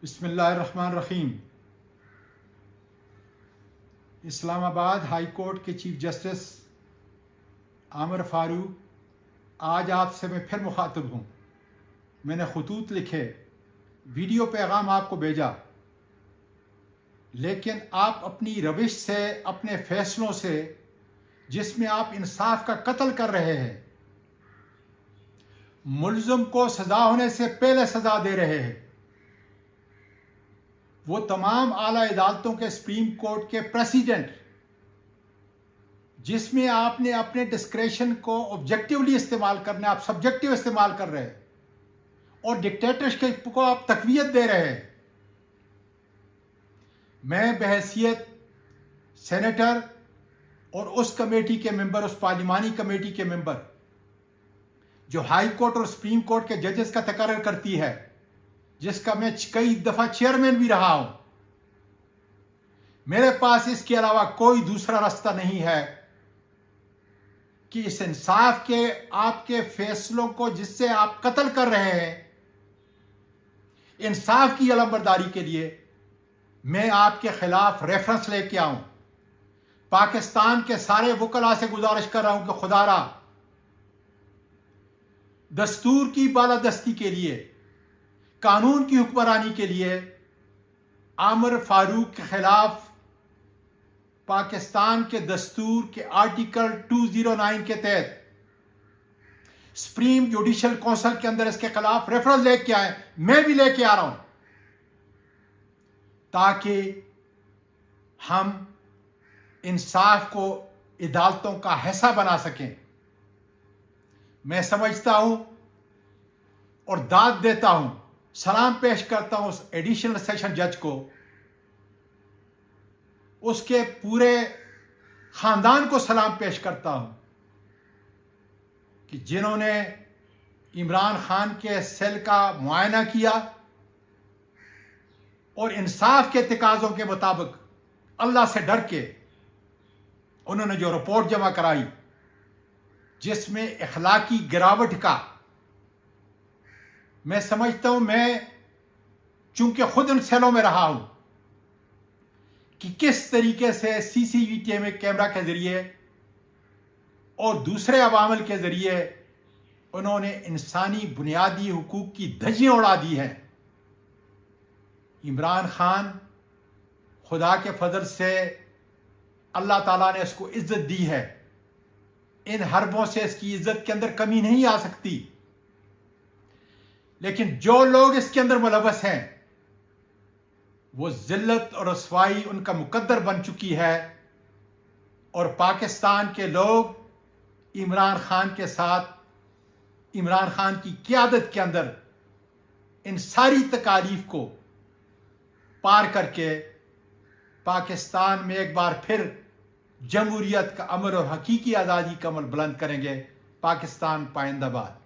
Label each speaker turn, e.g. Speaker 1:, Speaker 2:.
Speaker 1: बिस्मिल्लाहिर्रहमानिर्रहीम। Islamabad high court के chief justice Aamir Farooq, आज आपसे मैं फिर मुखातिब हूँ। मैंने खतूत लिखे, वीडियो पैगाम आपको भेजा, लेकिन आप अपनी रविश से, अपने फ़ैसलों से, जिसमें आप इंसाफ का कत्ल कर रहे हैं, मुल्ज़िम को सज़ा होने से पहले सज़ा दे रहे हैं, वो तमाम आला अदालतों के सुप्रीम कोर्ट के प्रेसिडेंट, जिसमें आपने अपने डिस्क्रेशन को ऑब्जेक्टिवली इस्तेमाल करना, आप सब्जेक्टिव इस्तेमाल कर रहे हैं और डिक्टेटरशिप को आप तक़वियत दे रहे हैं। मैं बहैसियत सेनेटर और उस कमेटी के मेंबर, उस पार्लिमानी कमेटी के मेंबर जो हाई कोर्ट और सुप्रीम कोर्ट के जजेस का तकर्रर करती है, जिसका मैं कई दफ़ा चेयरमैन भी रहा हूं, मेरे पास इसके अलावा कोई दूसरा रास्ता नहीं है कि इस इंसाफ के, आपके फैसलों को जिससे आप कत्ल कर रहे हैं, इंसाफ की अलमबरदारी के लिए मैं आपके खिलाफ रेफरेंस लेके आऊं। पाकिस्तान के सारे वकला से गुजारिश कर रहा हूं कि खुदारा दस्तूर की बालादस्ती के लिए, कानून की हुक्मरानी के लिए आमिर फ़ारूक के खिलाफ पाकिस्तान के दस्तूर के आर्टिकल 209 के तहत सुप्रीम जुडिशल काउंसिल के अंदर इसके खिलाफ रेफरेंस लेके आए। मैं भी लेके आ रहा हूं ताकि हम इंसाफ को अदालतों का हिस्सा बना सकें। मैं समझता हूं और दाद देता हूं, सलाम पेश करता हूं उस एडिशनल सेशन जज को, उसके पूरे खानदान को सलाम पेश करता हूं कि जिन्होंने इमरान खान के सेल का मुआयना किया और इंसाफ के तकाज़ों के मुताबिक अल्लाह से डर के उन्होंने जो रिपोर्ट जमा कराई, जिसमें अखलाकी गिरावट का, मैं समझता हूं, मैं चूंकि खुद उन सेलों में रहा हूं, कि किस तरीके से सीसीटीवी कैमरा के जरिए और दूसरे अवामिल के जरिए उन्होंने इंसानी बुनियादी हुकूक की धज्जियां उड़ा दी हैं। इमरान खान, खुदा के फजल से अल्लाह ताला ने इसको इज्जत दी है, इन हरबों से इसकी इज्जत के अंदर कमी नहीं आ सकती, लेकिन जो लोग इसके अंदर मुलव्वस हैं वो जिल्लत और रसवाई उनका मुकद्दर बन चुकी है। और पाकिस्तान के लोग इमरान खान के साथ, इमरान खान की क़यादत के अंदर इन सारी तकालीफ को पार करके पाकिस्तान में एक बार फिर जमहूरियत का अमर और हकीकी आज़ादी का अमल बुलंद करेंगे। पाकिस्तान पाइंदाबाद।